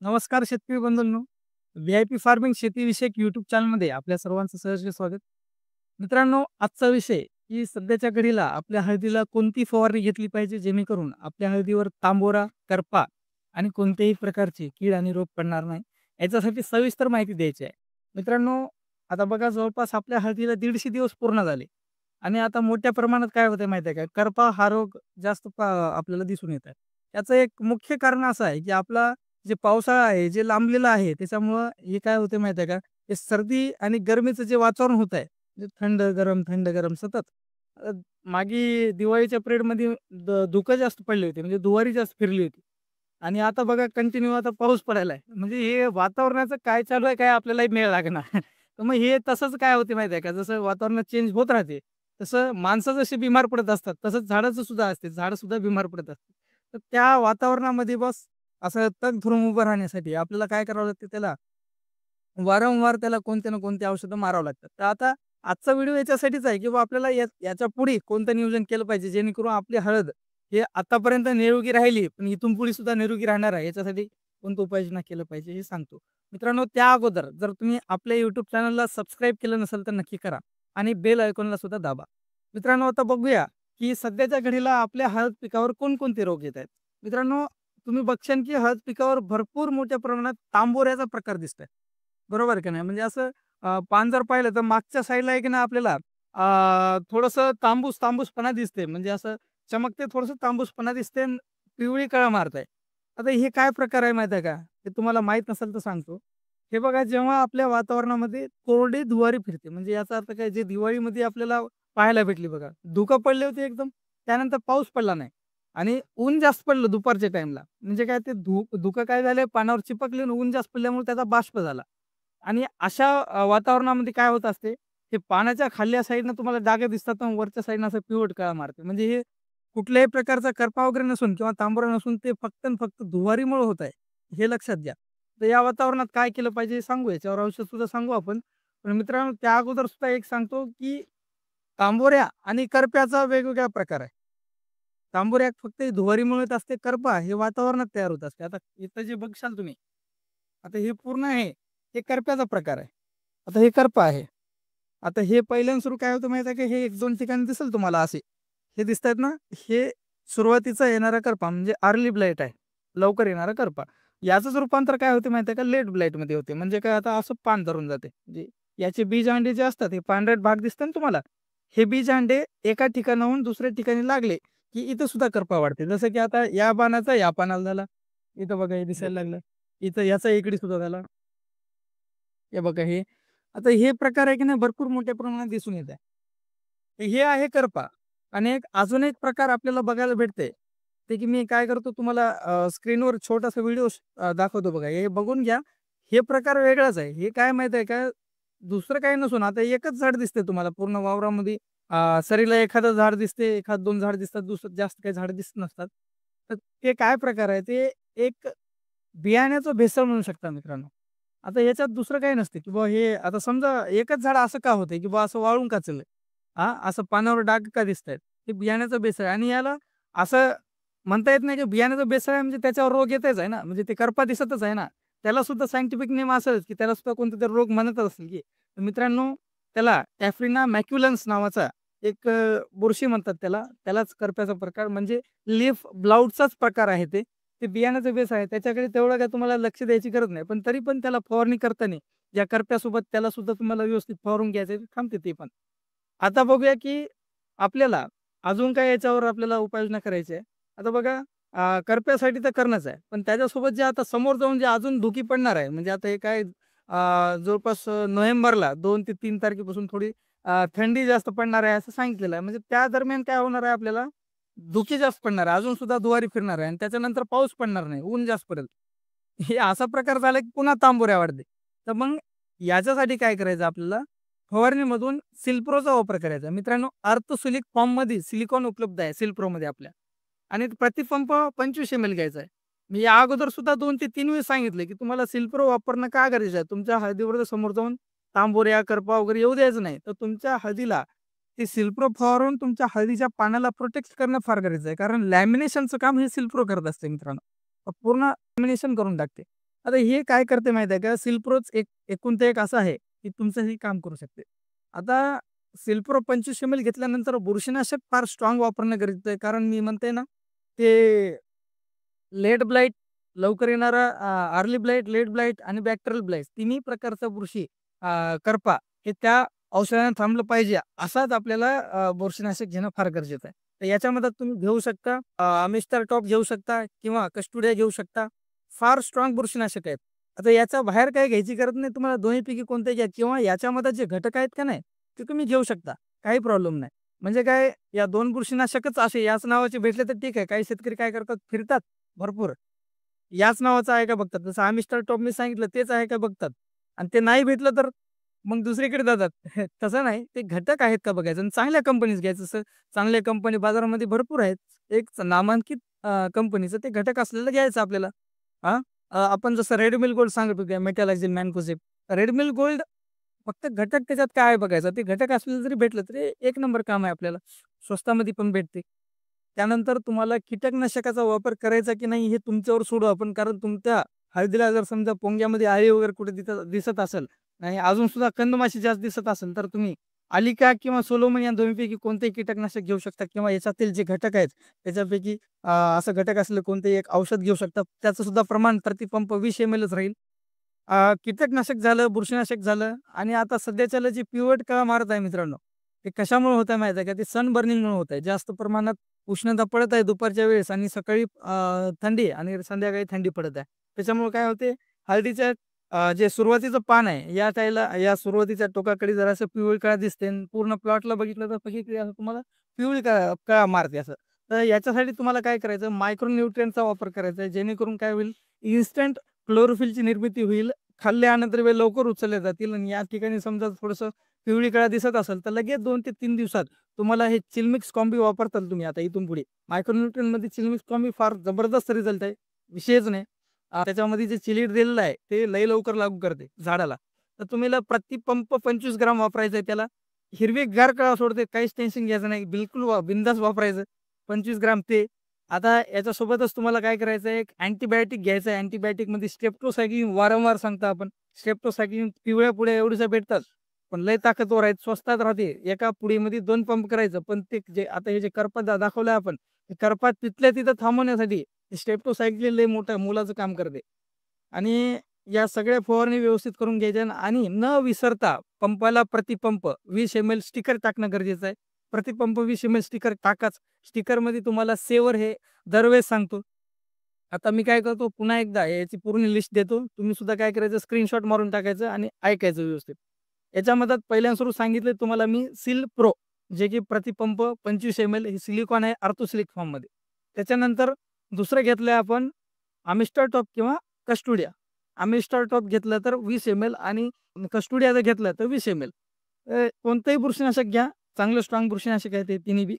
नमस्कार शेतकरी बंधूंनो, VIP farming शेतीविषयक यूट्यूब चॅनलमध्ये आपल्या सर्वांचं सहर्ष स्वागत. मित्रांनो, आजचा विषय की सध्याच्या घडीला आपल्या हळदीला कोणती फवारणी घेतली पाहिजे जेणेकरून आपल्या हळदीवर तांबोरा, करपा आणि कोणत्याही प्रकारची कीड आणि रोग पडणार नाही. याच्यासाठी सविस्तर माहिती द्यायची आहे. मित्रांनो, आता बघा जवळपास आपल्या हळदीला 150 दिवस पूर्ण झाले आणि आता मोठ्या प्रमाणात काय होतंय माहिती आहे का? करपा हा रोग जास्त आपल्याला दिसून येत आहे. याचं एक मुख्य कारण असं आहे की आपला जे पावसाळा आहे, जे लांबलेलं आहे, त्याच्यामुळं हे काय होते माहिती आहे का? हे सर्दी आणि गरमीचं जे वातावरण होत आहे, म्हणजे थंड, गरम, थंड, गरम सतत. अ, मागे दिवाळीच्या पिरियडमध्ये धुकं जास्त पडले होते, म्हणजे धुवारी जास्त फिरली होती. आणि आता बघा कंटिन्यू आता पाऊस पडायला आहे. म्हणजे हे वातावरणाचं काय चालू आहे, काय आपल्यालाही मेळ लागेना. तर मग हे तसंच काय होते माहिती आहे का? जसं वातावरण चेंज होत राहते, तसं माणसं जशी बिमार पडत असतात, तसंच झाडाचं सुद्धा असते. झाडं सुद्धा बिमार पडत असते. तर त्या वातावरणामध्ये बस असं तग धरून उभं राहण्यासाठी आपल्याला काय करावं लागतं त्याला वारंवार त्याला कोणते ना कोणते औषधं मारावं लागतात. तर आता आजचा व्हिडिओ याच्यासाठीच आहे, की बा आपल्याला याच्या पुढे कोणतं नियोजन केलं पाहिजे, जेणेकरून आपली हळद हे आतापर्यंत निरोगी राहिली, पण इथून पुढे सुद्धा निरोगी राहणार आहे. याच्यासाठी कोणतं उपाययोजना केलं पाहिजे हे सांगतो. मित्रांनो, त्या अगोदर जर तुम्ही आपल्या YouTube चॅनलला सबस्क्राईब केलं नसेल तर नक्की करा आणि बेल आयकॉनला सुद्धा दाबा. मित्रांनो, आता बघूया, की सध्याच्या घडीला आपल्या हळद पिकावर कोणकोणते रोग येत आहेत. मित्रांनो, तुम्ही बघशाल की हळद पिकावर भरपूर मोठ्या प्रमाणात तांबोऱ्याचा प्रकार दिसतोय. बरोबर का नाही? म्हणजे असं पान जर पाहिलं तर मागच्या साईडला आहे की नाही आपल्याला थोडंसं तांबूसपणा दिसते. म्हणजे असं चमकते, थोडंसं तांबूसपणा दिसते अन् पिवळी कळा मारत आहे. आता हे काय प्रकार आहे माहिती आहे का? ते तुम्हाला माहीत नसेल तर सांगतो. हे बघा, जेव्हा आपल्या वातावरणामध्ये कोरडी धुवारी फिरते, म्हणजे याचा अर्थ काय, जे दिवाळीमध्ये आपल्याला पाहायला भेटली बघा. धुकं पडले होते एकदम, त्यानंतर पाऊस पडला नाही. आणि ऊन जास्त पडलं दुपारच्या टाईमला. म्हणजे काय, ते धुकं काय झालं, पानावर चिपकले आणि ऊन जास्त पडल्यामुळे त्याचा बाष्प झाला. आणि अशा वातावरणामध्ये काय होत असते, ते पानाच्या खालच्या साईडनं तुम्हाला डाग दिसतात आणि वरच्या साईडनं असं पिवट कळा मारते. म्हणजे हे कुठल्याही प्रकारचा करपा वगैरे नसून किंवा तांबोरा नसून ते फक्त आणि फक्त धुवारीमुळे होत आहे. हे लक्षात घ्या. तर या वातावरणात काय केलं पाहिजे हे सांगू, याच्यावर औषध सुद्धा सांगू आपण. पण मित्रांनो, त्या अगोदर सुद्धा एक सांगतो, की तांबोऱ्या आणि करप्याचा वेगवेगळा प्रकार आहे. तांबोऱ्या फक्त धुवारीमुळे होत असते, करपा हे वातावरणात तयार होत असते. आता इथं जे बघशाल तुम्ही, आता हे पूर्ण आहे, हे करप्याचा प्रकार आहे. आता हे करपा आहे. आता हे पहिल्यापासून सुरू काय होतं माहिती आहे का? हे 1-2 ठिकाणी दिसेल तुम्हाला असे. हे दिसतायत ना? हे सुरुवातीचा येणारा करपा म्हणजे अर्ली ब्लाइट आहे. लवकर येणारा करपा. याचंच रूपांतर काय होते माहिती आहे का? लेट ब्लाइटमध्ये होते. म्हणजे काय, आता असं पान धरून जाते. म्हणजे याचे बीज अंडे जे असतात, हे पांढरट भाग दिसतात ना तुम्हाला? हे बीज अंडे एका ठिकाणाहून दुसऱ्या ठिकाणी लागले, की इथं सुद्धा करपा वाढते. जसं की आता या पानाचा या पानाला झाला. इथं बघा हे दिसायला लागलं. इथं याचा इकडे सुद्धा झाला. हे बघा हे. आता हे प्रकार आहे की नाही भरपूर मोठ्या प्रमाणात दिसून येत आहे. हे आहे करपा. आणि अजून एक प्रकार आपल्याला बघायला भेटते. ते की मी काय करतो तुम्हाला स्क्रीनवर छोटासा व्हिडिओ दाखवतो बघा. हे बघून घ्या. हे प्रकार वेगळाच आहे. हे काय माहिती आहे का? दुसरं काही नसून आता एकच झाड दिसते तुम्हाला पूर्ण वावरामध्ये. सरीला एखादं झाड दिसते, एखाद 2 झाड दिसतात. दुसरं जास्त काही झाडं दिसत नसतात. तर ते काय प्रकार आहे? ते एक बियाण्याचं भेसळ म्हणू शकता मित्रांनो. आता याच्यात दुसरं काही नसते, की बुवा हे आता समजा एकच झाड असं का होतंय, की बुवा असं वाळून का चाललंय? असं पानावर डाग का दिसतायत? ते बियाण्याचं भेसळ आहे आणि याला असं म्हणता येत नाही, की बियाण्याचं भेसळ आहे म्हणजे त्याच्यावर रोग येतच आहे ना, म्हणजे ते करपा दिसतच आहे ना. त्याला सुद्धा सायंटिफिक नेम असेलच, की त्याला सुद्धा कोणतातरी रोग म्हणतच असेल, की तर मित्रांनो, त्याला टॅफ्रिना मॅक्युलन्स नावाचा एक बुरशी म्हणतात त्याला. त्यालाच करप्याचा प्रकार म्हणजे लीफ ब्लाउटचाच प्रकार आहे ते. ते बियाण्याचं बेस आहे. त्याच्याकडे तेवढं काय तुम्हाला लक्ष द्यायची गरज नाही. पण तरी पण त्याला फवारणी करताना या करप्यासोबत त्याला सुद्धा तुम्हाला व्यवस्थित फवारून घ्यायचं आहे, थांबते ते पण. आता बघूया, की आपल्याला अजून काय याच्यावर आपल्याला उपाययोजना करायची आहे. आता बघा, करप्यासाठी तर करणंच आहे. पण त्याच्यासोबत जे आता समोर जाऊन जे अजून धुकी पडणार आहे, म्हणजे आता हे काय जवळपास नोव्हेंबरला 2 ते 3 तारखेपासून थोडी थंडी जास्त पडणार आहे असं सांगितलेलं आहे. म्हणजे त्या दरम्यान काय होणार आहे आपल्याला, धुके जास्त पडणार आहे. अजून सुद्धा दुवारी फिरणार आहे आणि त्याच्यानंतर पाऊस पडणार नाही. ऊन जास्त पडेल. हे असा प्रकार झाला की पुन्हा तांबोऱ्या वाढते. तर मग याच्यासाठी काय करायचं आपल्याला, फवारणीमधून सिल्प्रोचा वापर करायचा. मित्रांनो, अर्थसुलिक फॉर्ममध्ये सिलिकॉन उपलब्ध आहे सिल्प्रोमध्ये आपल्या आणि प्रतिपंप 25 ml घ्यायचा आहे. मी या अगोदर सुद्धा 2 ते 3 वेळेस सांगितले, की तुम्हाला सिल्प्रो वापरणं का गरजेचं आहे. तुमच्या हळदीवर जर समोर जाऊन तांबोऱ्या, करपा वगैरे येऊ द्यायचं नाही. तर तुमच्या हळदीला ते सिल्प्रो फवारून तुमच्या हळदीच्या पानाला प्रोटेक्ट करणं फार गरजेचं आहे. कारण लॅमिनेशनचं काम हे सिल्प्रो करत असते मित्रांनो. पूर्ण लॅमिनेशन करून टाकते. आता हे काय करते माहिती आहे का? सिल्प्रोच एक एकूण ते एक असं आहे, की तुमचं हे काम करू शकते. आता सिल्प्रो 25 एम-एल घेतल्यानंतर बुरशीनाशक फार स्ट्राँग वापरणं गरजेचं आहे. कारण मी म्हणते ना, ते लेट ब्लाइट, लवकर येणारा अर्ली ब्लाइट, लेट ब्लाइट आणि बॅक्टेरियल ब्लाइट तिन्ही प्रकारचा बुरशी करपा हे त्या औषधाने थांबलं पाहिजे. असाच आपल्याला बुरशीनाशक घेणं फार गरजेचं आहे. तर याच्यामध्ये तुम्ही घेऊ शकता मिस्टर टॉप घेऊ शकता किंवा कस्टोडिया घेऊ शकता. फार स्ट्राँग बुरशीनाशक आहेत. आता याच्या बाहेर काही घ्यायची गरज नाही. तुम्हाला दोन्हीपैकी कोणतेही घ्या किंवा याच्यामध्ये जे घटक आहेत का नाही, ते तुम्ही घेऊ शकता. काही प्रॉब्लेम नाही. म्हणजे काय या 2 बुरशीनाशकच असे याच नावाचे भेटले तर ठीक आहे. काही शेतकरी काय करतात फिरतात भरपूर. याच नावाचं आहे का बघतात. जसं मिस्टर टॉप मी सांगितलं तेच आहे का बघतात आणि ते नाही भेटलं तर मग दुसरीकडे जातात. तसं नाही. ते घटक आहेत का बघायचं आणि चांगल्या कंपनीच घ्यायचं. जसं चांगल्या कंपनी बाजारामध्ये भरपूर आहेत. एक नामांकित कंपनीचं ते घटक असलेलं घ्यायचं आपल्याला. हां, आपण जसं रेड मिल गोल्ड सांगत होतो मेटॅलायझिन, मॅन्कोझेब. रेड मिल गोल्ड फक्त घटक त्याच्यात काय आहे बघायचं. ते घटक असलेलं जरी भेटलं तरी एक नंबर काम आहे आपल्याला. स्वस्तामध्ये पण भेटते. त्यानंतर तुम्हाला कीटकनाशकाचा वापर करायचा की नाही हे तुमच्यावर सोडू आपण. कारण तुमच्या हळदीला जर समजा पोंग्यामध्ये अळी वगैरे कुठे दिसत असेल आणि अजून सुद्धा कंदमाशी जास्त दिसत असेल, तर तुम्ही अलिका किंवा सोलोमन या दोन्हीपैकी कोणतेही कीटकनाशक घेऊ शकता किंवा याच्यातील जे घटक आहेत त्याच्यापैकी असं घटक असलेलं कोणतेही एक औषध घेऊ शकता. त्याचं सुद्धा प्रमाण प्रतिपंप 20 ml राहील. कीटकनाशक झालं, बुरशीनाशक झालं आणि आता सध्याच्याला जे पिवट काळा मारत आहे मित्रांनो, ते कशामुळे होत आहे माहिती आहे का? ते सन बर्निंगमुळे होत आहे. जास्त प्रमाणात उष्णता पडत आहे दुपारच्या वेळेस आणि सकाळी थंडी आणि संध्याकाळी थंडी पडत आहे. त्याच्यामुळे काय होते हळदीच्या जे सुरुवातीचं पान आहे या टाईला या सुरुवातीच्या टोकाकडे जरासं पिवळी काळा दिसते आणि पूर्ण प्लॉटला बघितलं तर बघितलं असं तुम्हाला पिवळी काळा मारते असं. तर याच्यासाठी तुम्हाला काय करायचं मायक्रो न्यूट्रिएंटचा वापर करायचा आहे जेणेकरून काय होईल इन्स्टंट क्लोरोफिलची निर्मिती होईल. खाल्ले अन्नद्रव्ये लवकर उचलले जातील आणि या ठिकाणी समजा थोडंसं पिवळी काळा दिसत असेल तर लगेच 2 ते 3 दिवसात तुम्हाला हे चिलमिक्स कॉम्बी वापरताल तुम्ही आता इथून पुढे. मायक्रोन्यूट्रियनमध्ये चिलमिक्स कॉम्बी फार जबरदस्त रिझल्ट आहे. विषयच नाही. त्याच्यामध्ये जे चिलीड दिलेलं आहे ते लई लवकर लागू करते झाडाला. तर तुम्हाला प्रतिपंप 25 ग्राम वापरायचं आहे त्याला. हिरवीगार कळा सोडते काहीच टेन्शन घ्यायचं नाही. बिलकुल बिनधास्त वापरायचं. 25 ग्राम ते. आता याच्यासोबतच तुम्हाला काय करायचं आहे, एक अँटिबायोटिक घ्यायचं आहे. अँटिबायोटिकमध्ये स्ट्रेप्टोसायक्लिन वारंवार सांगता आपण. स्ट्रेप्टोसायक्लिन पिवळ्या पुड्या एवढ्याशा भेटतात. पण लय ताकदवर आहेत, स्वस्तात राहते. एका पुडीमध्ये 2 पंप करायचं. पण ते जे आता हे जे करपत दाखवलं आपण, ते करपात तिथल्या तिथं थांबवण्यासाठी स्ट्रेप्टोसायक्लिन लय मोठं मोलाचं काम करते. आणि या सगळ्या फवारणी व्यवस्थित करून घ्यायच्या आणि न विसरता पंपाला प्रतिपंप 20 ml स्टिकर टाकणं गरजेचं आहे. प्रतिपंप 20 ml स्टिकर टाकाच. स्टिकरमध्ये तुम्हाला सेवर हे दरवेळेस सांगतो. आता मी काय करतो पुन्हा एकदा याची पूर्ण लिस्ट देतो. तुम्ही सुद्धा काय करायचं स्क्रीनशॉट मारून टाकायचं आणि ऐकायचं व्यवस्थित. याच्यामध्ये पहिल्यांदा सुरू सांगितलं तुम्हाला मी सील प्रो जे की प्रतिपंप 25 ml हे सिलिकॉन आहे आर्थोसिलिक फॉर्ममध्ये. त्याच्यानंतर दुसरं घेतलं आपण आमिस्टर टॉप किंवा कस्टोडिया. आमिस्टर टॉप घेतलं तर 20 ml आणि कस्टोडिया जर घेतलं तर 20 ml. कोणतंही बुरशीनाशक घ्या. चांगलं स्ट्राँग बुरशीनाशक आहे ते तिन्ही बी.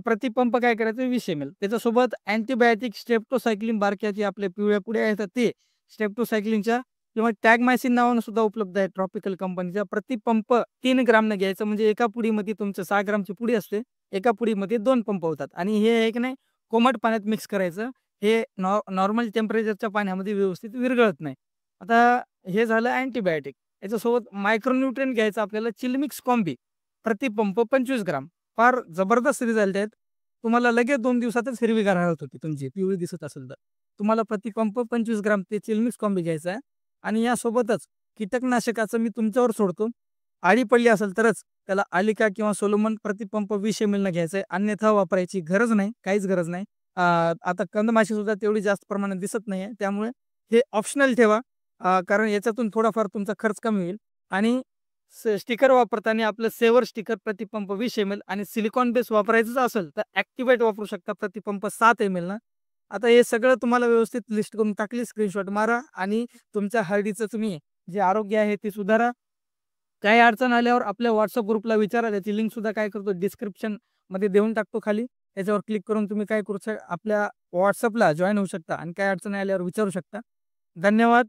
प्रतिपंप काय करायचं 20 ml. त्याच्यासोबत अँटिबायोटिक स्ट्रेप्टोसायक्लिन बारक्याची आपल्या पिवळ्या पुड्या येतात ते स्ट्रेप्टोसायक्लिनच्या किंवा टॅगमायसिन नावानं सुद्धा उपलब्ध आहे ट्रॉपिकल कंपनीचा. प्रतिपंप 3 ग्रामनं घ्यायचं म्हणजे एका पुडीमध्ये तुमचं 6 ग्रामची पुडी असते. एका पुडीमध्ये 2 पंप होतात आणि हे एक नाही कोमट पाण्यात मिक्स करायचं. हे नॉर्मल टेम्परेचरच्या पाण्यामध्ये व्यवस्थित विरघळत नाही. आता हे झालं अँटिबायोटिक. याच्यासोबत मायक्रोन्यूट्रिएंट घ्यायचं आपल्याला चिलमिक्स कॉम्बी. प्रतिपंप 25 ग्राम. फार जबरदस्त रिझल्ट आहेत. तुम्हाला लगेच 2 दिवसातच हिरवीगार हळद होती तुमची पिवळी दिसत असेल तर. तुम्हाला प्रतिपंप 25 ग्राम ते चिलमिक्स कॉम्बी घ्यायचा आहे आणि यासोबतच कीटकनाशकाचं मी तुमच्यावर सोडतो. आळी पडली असेल तरच त्याला आलिका किंवा सोलोमन प्रतिपंप 20 ml न घ्यायचं आहे. अन्यथा वापरायची गरज नाही, काहीच गरज नाही. आता कंदमाशी सुद्धा तेवढी जास्त प्रमाणात दिसत नाहीये. त्यामुळे हे ऑप्शनल ठेवा. कारण याच्यातून थोडाफार तुमचा खर्च कमी होईल आणि स्टिकर वापरताना आपलं सेवर स्टिकर प्रतिपंप 20 ml आणि सिलिकॉन बेस वापरायचंच असेल तर ॲक्टिवेट वापरू शकता प्रतिपंप 7 ml ना. आता हे सगळं तुम्हाला व्यवस्थित लिस्ट करून टाकली स्क्रीनशॉट मारा आणि तुमच्या हळदीचं तुम्ही जे आरोग्य आहे ते सुधारा. काही अडचण आल्यावर आपल्या WhatsApp ग्रुपला विचारा. त्याची लिंक सुद्धा काय करतो डिस्क्रिप्शनमध्ये देऊन टाकतो खाली. त्याच्यावर क्लिक करून तुम्ही काय करू आपल्या WhatsAppला जॉइन होऊ शकता आणि काही अडचणी आल्यावर विचारू शकता. धन्यवाद.